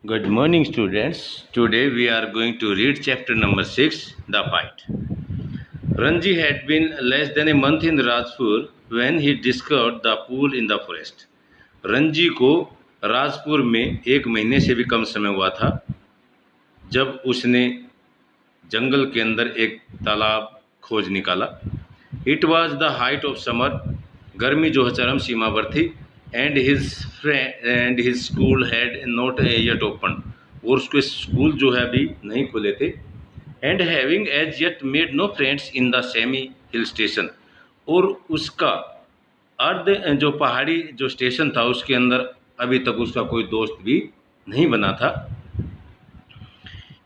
Good morning, students. Today we are going to read chapter number 6, The Fight. Ranji had been less than a month in Rajpur when he discovered the pool in the forest. Ranji को राजपुर में एक महीने से भी कम समय हुआ था जब उसने जंगल के अंदर एक तालाब खोज निकाला। It was the height of summer, गर्मी जो है चरम सीमा पर थी। And his school had not yet open, और उसके स्कूल जो है अभी नहीं खुले थे। And having as yet made no friends in the semi hill station, और उसका अर्ध जो पहाड़ी जो स्टेशन था उसके अंदर अभी तक उसका कोई दोस्त भी नहीं बना था।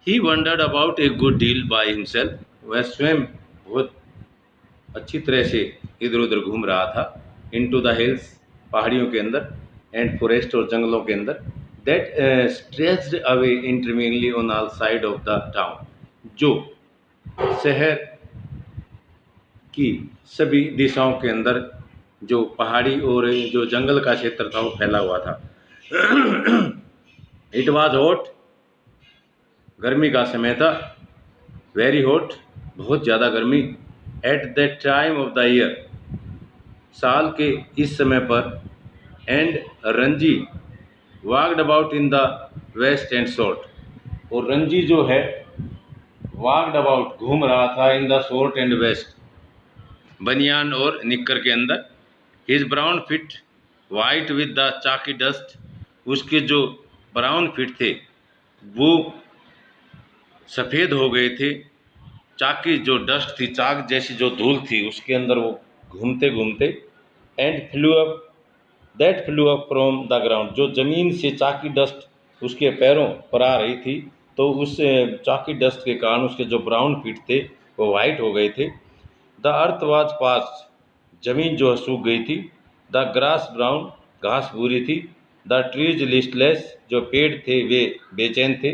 He wondered about a good deal by himself, वह स्वयं बहुत अच्छी तरह से इधर उधर घूम रहा था। इनटू द हिल्स, पहाड़ियों के अंदर, एंड फॉरेस्ट और जंगलों के अंदर, that stretched away interminably on all side of the town, जो शहर की सभी दिशाओं के अंदर जो पहाड़ी और जो जंगल का क्षेत्र था वो फैला हुआ था। इट वॉज हॉट, गर्मी का समय था। वेरी हॉट, बहुत ज़्यादा गर्मी। At that time of the year, साल के इस समय पर। And Ranji walked about in the vest and short, और रंजी जो है वॉक्ड अबाउट घूम रहा था in the short and vest, बनियान और निक्कर के अंदर। His brown feet white with the chalky dust, उसके जो ब्राउन फिट थे वो सफ़ेद हो गए थे। चाकी जो डस्ट थी, चाक जैसी जो धूल थी उसके अंदर वो घूमते घूमते। And flu up from the ground, जो ज़मीन से चाकी डस्ट उसके पैरों पर आ रही थी, तो उस चाकी डस्ट के कारण उसके जो ब्राउन फीट थे वो वाइट हो गए थे। द अर्थ वाज पास्ट, ज़मीन जो है सूख गई थी। द ग्रास ब्राउन, घास भूरी थी। द ट्रीज लिस्टलेस, जो पेड़ थे वे बेचैन थे।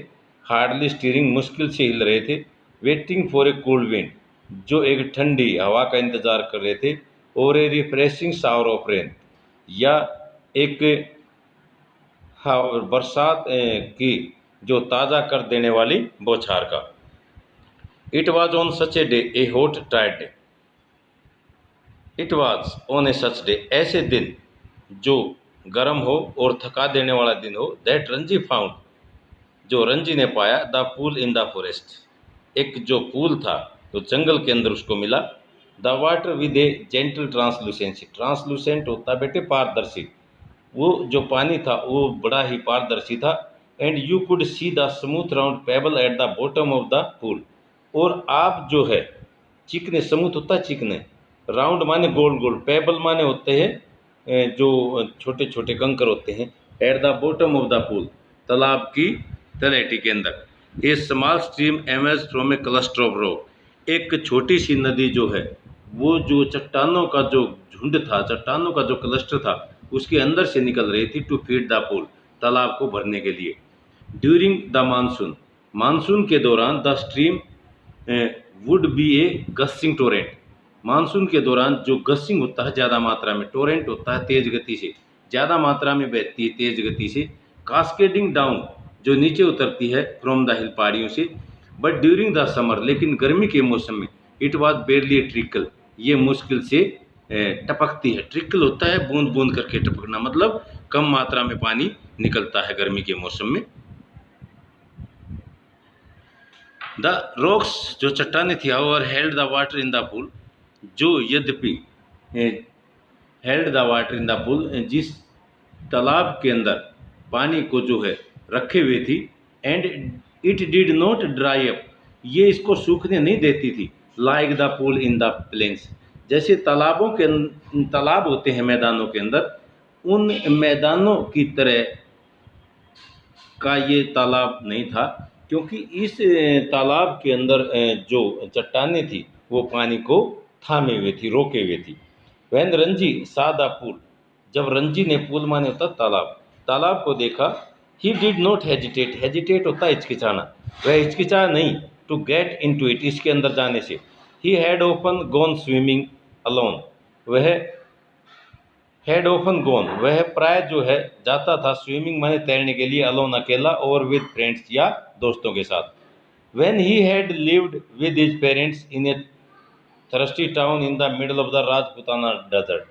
हार्डली स्टीयरिंग, मुश्किल से हिल रहे थे। Waiting for a cool wind, जो एक ठंडी हवा का इंतज़ार कर रहे थे। और ए रिफ्रेशिंग शावर ऑफ रेन, या एक बरसात की जो ताज़ा कर देने वाली बौछार का। It was on such a day, A hot tired day. It was on A such day, ऐसे दिन जो गर्म हो और थका देने वाला दिन हो। दैट रंजी फाउंड, जो रंजी ने पाया। The pool in the forest, एक जो पूल था तो जंगल के अंदर उसको मिला। The water with A gentle translucency, translucent होता बेटे पारदर्शी, वो जो पानी था वो बड़ा ही पारदर्शी था। And you could see the smooth round payable eight the bottom of the pool, और आप जो है चिकने, स्मूथ होता है चिकने, राउंड माने गोल गोल, पेबल माने होते हैं जो छोटे छोटे कंकर होते हैं। At the bottom of the pool, तालाब की तलहटी के अंदर। A small stream emerge from a cluster of rock, एक छोटी सी नदी जो है वो जो चट्टानों का जो झुंड था, चट्टानों का जो क्लस्टर था उसके अंदर से निकल रही थी। टू फीड द पूल, तालाब को भरने के लिए। ड्यूरिंग द मानसून, मानसून के दौरान the stream would be a gushing torrent, monsoon के दौरान जो गस्सिंग होता है ज़्यादा मात्रा में, टोरेंट होता है तेज़ गति से, ज़्यादा मात्रा में बहती है तेज़ गति से। कास्केडिंग डाउन, जो नीचे उतरती है फ्रॉम द हिल, पहाड़ियों से। बट ड्यूरिंग द समर, लेकिन गर्मी के मौसम में, it was barely A trickle, ये मुश्किल से टपकती है। ट्रिकल होता है बूंद बूंद करके टपकना, मतलब कम मात्रा में पानी निकलता है गर्मी के मौसम में। द रॉक्स, जो चट्टाने थी, however held the water in the pool, जो यद्यपि held the water in the pool, जिस तालाब के अंदर पानी को जो है रखे हुए थी। And it did not dry up, ये इसको सूखने नहीं देती थी। Like the pool in the plains, जैसे तालाबों के तालाब होते हैं मैदानों के अंदर, उन मैदानों की तरह का ये तालाब नहीं था, क्योंकि इस तालाब के अंदर जो चट्टानें थी वो पानी को थामे हुए थी, रोके हुए थी। वैन रंजी सा द पूल, जब रंजी ने, पूल माने होता तालाब, तालाब को देखा। He did not hesitate, hesitate होता है हिचकिचाना, वह हिचकिचा नहीं। To get into it, इसके अंदर जाने से। He had often gone swimming alone, वह हैड ऑफन गोन, वह प्राय जो है जाता था, स्विमिंग माने तैरने के लिए, अलोन अकेला, और विद फ्रेंड्स या दोस्तों के साथ। When he had lived with his parents in a thirsty town in the middle of the Rajputana desert,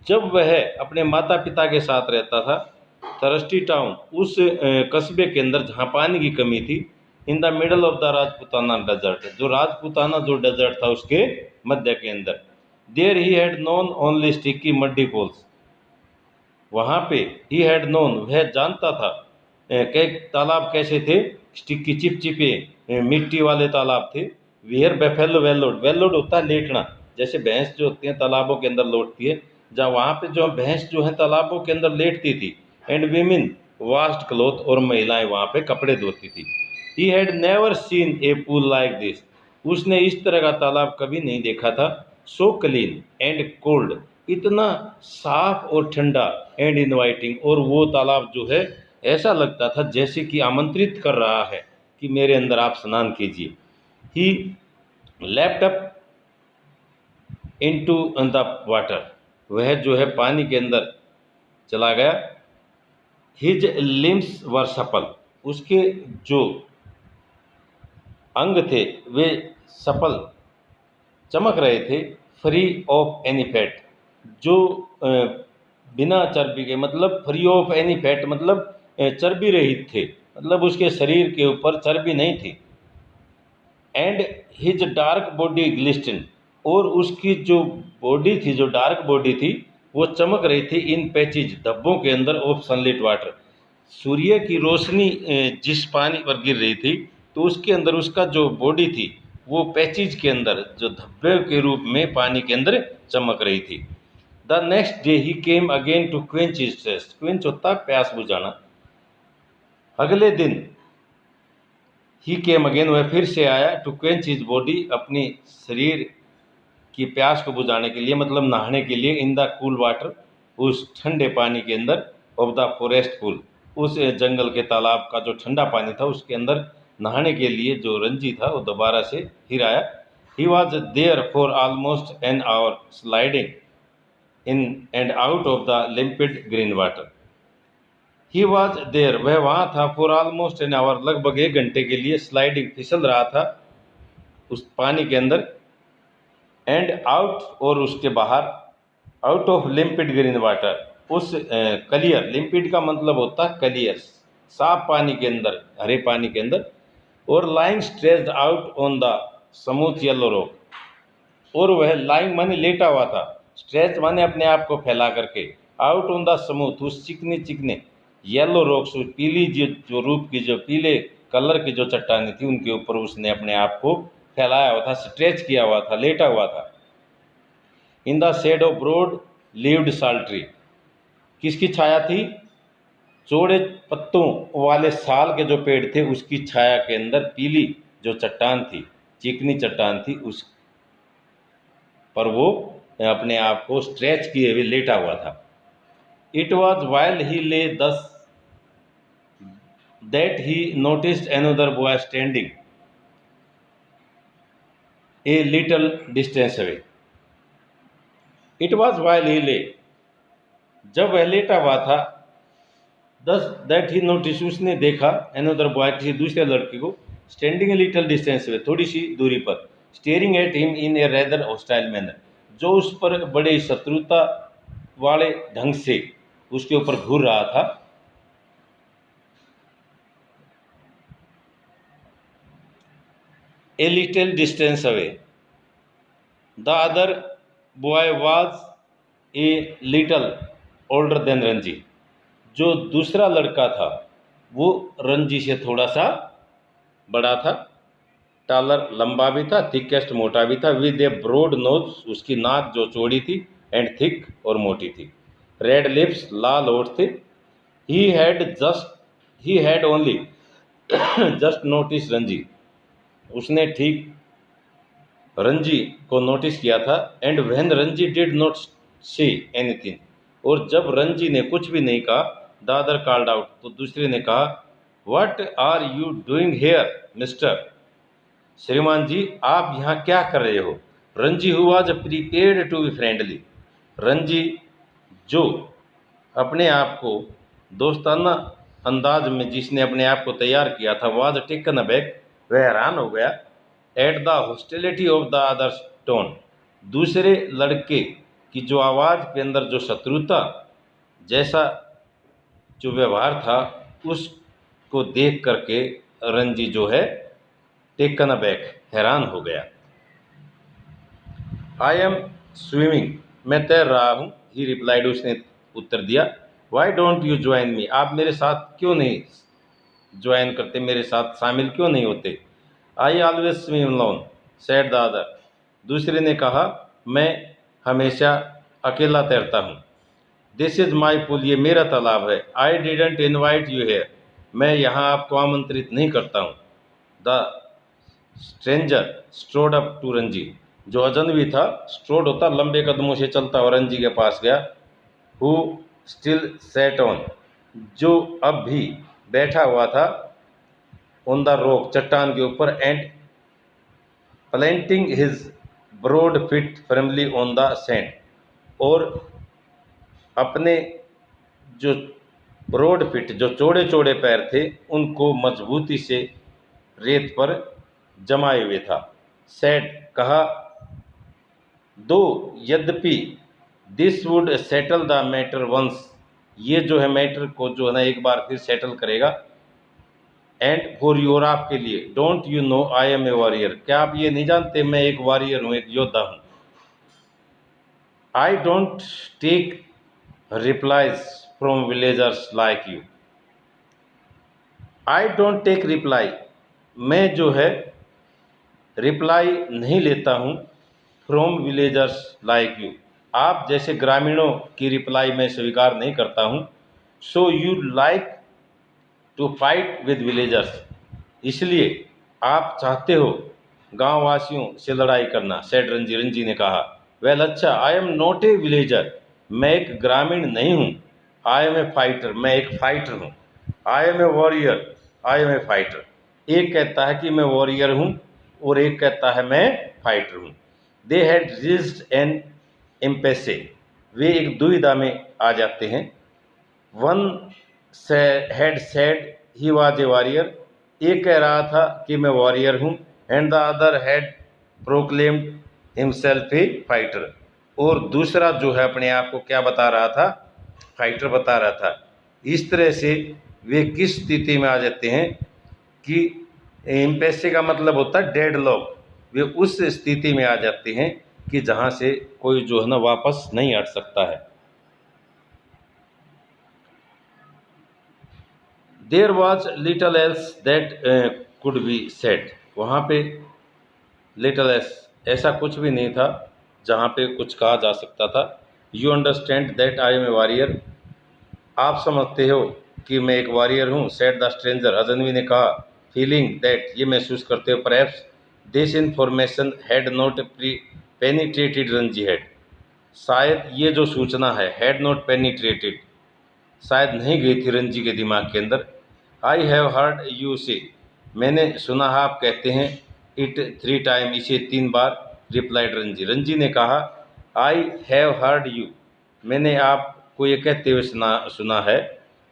जब वह अपने माता पिता के साथ रहता था थर्स्टी टाउन, उस कस्बे के अंदर जहाँ पानी की कमी थी, in the middle of the Rajputana desert, जो राजपुताना जो डेजर्ट था उसके मध्य के अंदर, there he had known only sticky muddy pools, वहाँ पे ही हैड नोन, वह जानता था कई तालाब कैसे थे, स्टिकी चिपचिपे मिट्टी वाले तालाब थे, वेयर बेफेलो वेलोड, वेलोड होता है लेटना, जैसे भैंस जो होती है तालाबों के अंदर लौटती है, जहाँ वहाँ पे जो भैंस जो है तालाबों के अंदर लेटती थी, एंड वीमेन वाश्ड क्लोथ, और महिलाएं वहाँ पे कपड़े धोती थी। He had never seen A pool like this, उसने इस तरह का तालाब कभी नहीं देखा था, सो क्लीन एंड कोल्ड, इतना साफ और ठंडा, एंड इनवाइटिंग, और वो तालाब जो है ऐसा लगता था जैसे कि आमंत्रित कर रहा है कि मेरे अंदर आप स्नान कीजिए। He leapt up into the water, वह जो है पानी के अंदर चला गया। हिज लिम्स वर सपल, उसके जो अंग थे वे सपल चमक रहे थे, फ्री ऑफ एनी फैट, जो बिना चर्बी के, मतलब फ्री ऑफ एनी फैट मतलब चर्बी रहित थे, मतलब उसके शरीर के ऊपर चर्बी नहीं थी। एंड हिज डार्क बॉडी ग्लिस्टन, और उसकी जो बॉडी थी, जो डार्क बॉडी थी, वो चमक रही थी, इन पैचेज, धब्बों के अंदर, ऑफ सनलिट वाटर, सूर्य की रोशनी जिस पानी पर गिर रही थी, तो उसके अंदर उसका जो बॉडी थी वो पैचेज के अंदर जो धब्बे के रूप में पानी के अंदर चमक रही थी। The next day he came again to quench his thirst, quench होता प्यास बुझाना। अगले दिन ही केम अगेन, वह फिर से आया, टू क्वेंच हिज बॉडी, अपनी शरीर की प्यास को बुझाने के लिए, मतलब नहाने के लिए, इन द कूल वाटर, उस ठंडे पानी के अंदर, ऑफ द फॉरेस्ट पूल, उस जंगल के तालाब का जो ठंडा पानी था उसके अंदर नहाने के लिए जो रंजी था वो दोबारा से फिर आया। He was there for almost an hour, sliding in and out of the limpid green water. He was there, वह वहाँ था, फॉर ऑलमोस्ट एन आवर, लगभग 1 घंटे के लिए, स्लाइडिंग, फिसल रहा था उस पानी के अंदर, एंड आउट, और उसके बाहर, आउट ऑफ लिम्पिड ग्रीन वाटर, उस क्लियर, लिम्पिड का मतलब होता है क्लियर, साफ पानी के अंदर, हरे पानी के अंदर, और lying stretched out on the smooth yellow rock, और वह लाइंग माने लेटा हुआ था, स्ट्रेच माने अपने आप को फैला करके, आउट ऑन द स्मूथ, उस चिकने चिकने येलो रॉक्स, पीली जो रूप की, जो पीले कलर की जो चट्टानी थी, उनके ऊपर उसने अपने आप को फैलाया हुआ था, स्ट्रेच किया हुआ था, लेटा हुआ था। In the shade of broad leaved sal tree, किसकी छाया थी, चौड़े पत्तों वाले साल के जो पेड़ थे उसकी छाया के अंदर, पीली जो चट्टान थी, चिकनी चट्टान थी, उस पर वो अपने आप को स्ट्रेच किए हुए लेटा हुआ था। इट वॉज वाइल ही ले दस that he noticed another boy standing a little distance away. It was while he ले, जब वह लेटा हुआ था, दस दैट ही नोटिस, उसने देखा, अनदर बॉय, किसी दूसरे लड़के को, standing a little distance away, थोड़ी सी दूरी पर, staring at him in A rather hostile manner, जो उस पर बड़े शत्रुता वाले ढंग से उसके ऊपर घूर रहा था। A little distance away, the other boy was a little older than Ranji, जो दूसरा लड़का था वो रंजी से थोड़ा सा बड़ा था, टालर लंबा भी था, थिकेस्ट मोटा भी था, विद ए ब्रॉड नोज, उसकी नाक जो चौड़ी थी, एंड थिक और मोटी थी, रेड लिप्स, लाल होठ थे। He had only just notice Ranji, उसने ठीक रंजी को नोटिस किया था, and when Ranji did not see anything, और जब रंजी ने कुछ भी नहीं कहा, द अदर कॉल्ड आउट, तो दूसरे ने कहा, what are you doing here mister, श्रीमान जी आप यहाँ क्या कर रहे हो। Ranji who was prepared to be friendly, Ranji जो अपने आप को दोस्ताना अंदाज में जिसने अपने आप को तैयार किया था, वाज टेकन अबैक, वह हैरान हो गया, at the hostility of the other tone, दूसरे लड़के की जो आवाज़ के अंदर जो शत्रुता जैसा जो व्यवहार था, उसको देख करके रंजी जो है टेकन अबैक, हैरान हो गया। आई एम स्विमिंग, मैं तैर रहा हूँ, ही रिप्लाइड, उसने उत्तर दिया। Why don't you join me, आप मेरे साथ क्यों नहीं ज्वाइन करते, मेरे साथ शामिल क्यों नहीं होते। I always swim alone, said the other, दूसरे ने कहा, मैं हमेशा अकेला तैरता हूँ। दिस इज़ माई पूल, ये मेरा तालाब है। I didn't invite you here, मैं यहाँ आपको आमंत्रित नहीं करता हूँ। The stranger strode up to Ranji, जो अजनबी था, स्ट्रोड होता लंबे कदमों से चलता हुआ रंजी के पास गया। हु स्टिल सेट ऑन, जो अब भी बैठा हुआ था, ऑन द रॉक, चट्टान के ऊपर, and planting his broad feet firmly on the sand, और अपने जो ब्रॉड फिट जो चौड़े चौड़े पैर थे उनको मजबूती से रेत पर जमाए हुए था। सेड, कहा, दो, यद्यपि, this would settle the matter once, ये जो है मैटर को जो है ना एक बार फिर सेटल करेगा। एंड फॉर योर, आपके लिए, don't you know I am a warrior, क्या आप ये नहीं जानते मैं एक वॉरियर हूँ, एक योद्धा हूँ। I don't take replies from villagers like you, I don't take reply, मैं जो है रिप्लाई नहीं लेता हूँ, फ्रॉम विलेजर्स लाइक यू, आप जैसे ग्रामीणों की रिप्लाई मैं स्वीकार नहीं करता हूँ। So you like to fight with villagers, इसलिए आप चाहते हो गांव वासियों से लड़ाई करना, सेड रंजी, रंजी ने कहा। वेल, अच्छा, I am not a villager, मैं एक ग्रामीण नहीं हूँ। आई एम ए फाइटर, मैं एक फाइटर हूँ। I am a warrior, I am a fighter, एक कहता है कि मैं वॉरियर हूँ और एक कहता है मैं फाइटर हूँ। दे हैड रीच्ड एन एम्पेसे, वे एक दुविधा में आ जाते हैं। One had said he was a warrior, एक कह रहा था कि मैं वॉरियर हूँ, and the other had proclaimed himself A fighter, और दूसरा जो है अपने आप को क्या बता रहा था, फाइटर बता रहा था। इस तरह से वे किस स्थिति में आ जाते हैं कि एम्पेसे का मतलब होता है डेड लॉक, वे उस स्थिति में आ जाते हैं कि जहाँ से कोई जो है ना वापस नहीं हट सकता है। There was little else that could be said, वहाँ पे लिटल एल्स, ऐसा कुछ भी नहीं था जहाँ पे कुछ कहा जा सकता था। You understand that I am a warrior, आप समझते हो कि मैं एक वॉरियर हूँ, सेड द स्ट्रेंजर, अजनबी ने कहा। फीलिंग दैट, ये महसूस करते हो, perhaps this information had not penetrated Ranji head, शायद ये जो सूचना है, हैड नॉट पेनिट्रेटेड, शायद नहीं गई थी रंजी के दिमाग के अंदर। आई हैव हर्ड यू से, मैंने सुना है आप कहते हैं, इट 3 टाइम, इसे 3 बार, रिप्लाइड रंजी, रंजी ने कहा। आई हैव हर्ड यू, मैंने आपको ये कहते हुए सुना है,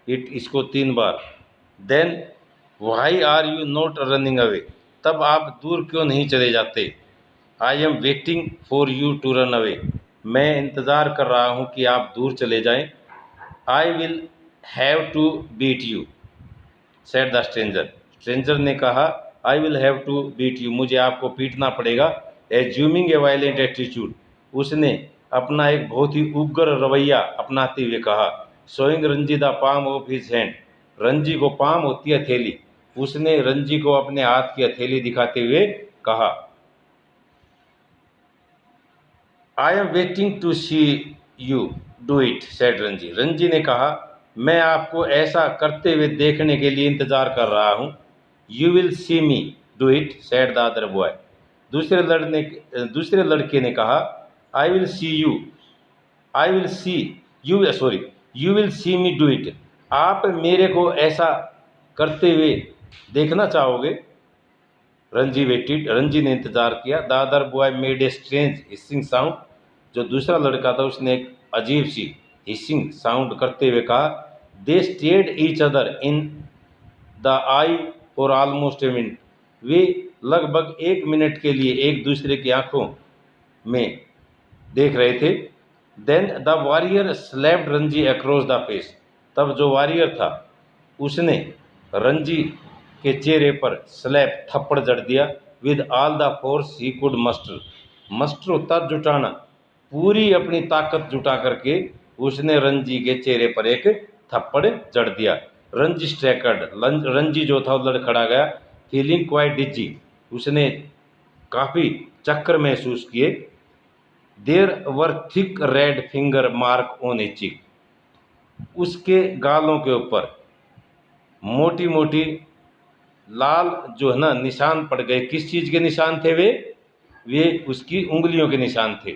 इट, इसको 3 बार। Then why are you not running away, तब आप दूर क्यों नहीं चले जाते। I am waiting for you to run away, मैं इंतज़ार कर रहा हूँ कि आप दूर चले जाएं। I will have to beat you, said the stranger, stranger ने कहा, I will have to beat you, मुझे आपको पीटना पड़ेगा। एज्यूमिंग ए वायलेंट एटीट्यूड, उसने अपना एक बहुत ही उग्र रवैया अपनाते हुए कहा। Showing Ranji the palm of his hand, Ranji को पाम होती है हथेली, उसने रंजी को अपने हाथ की हथेली दिखाते हुए कहा। I am waiting to see you do it, said Ranji, Ranji ने कहा, मैं आपको ऐसा करते हुए देखने के लिए इंतजार कर रहा हूँ। You will see me do it, said the other boy, दूसरे लड़के ने कहा। I will see you, I will see you, sorry, you will see me do it, आप मेरे को ऐसा करते हुए देखना चाहोगे। रंजी वेटिड, रंजी ने इंतजार किया। The other boy made a strange hissing sound, जो दूसरा लड़का था उसने एक अजीब सी हिसिंग साउंड करते हुए कहा, they stared each other in the eye for almost a minute. वे लगभग 1 मिनट के लिए एक दूसरे की आंखों में देख रहे थे। Then the warrior slapped Ranji across the face. तब जो वॉरियर था उसने रंजी के चेहरे पर स्लैप थप्पड़ जड़ दिया। With all the force he could muster. Muster होता जुटाना, पूरी अपनी ताकत जुटा करके उसने रंजी के चेहरे पर एक थप्पड़ जड़ दिया। रंजी स्ट्रैकर्ड, रंजी जो था वो लड़खड़ा गया। फीलिंग क्वाइट डिजी, उसने काफ़ी चक्कर महसूस किए। There were thick red finger mark on a cheek. उसके गालों के ऊपर मोटी मोटी लाल जो है ना निशान पड़ गए। किस चीज़ के निशान थे वे उसकी उंगलियों के निशान थे।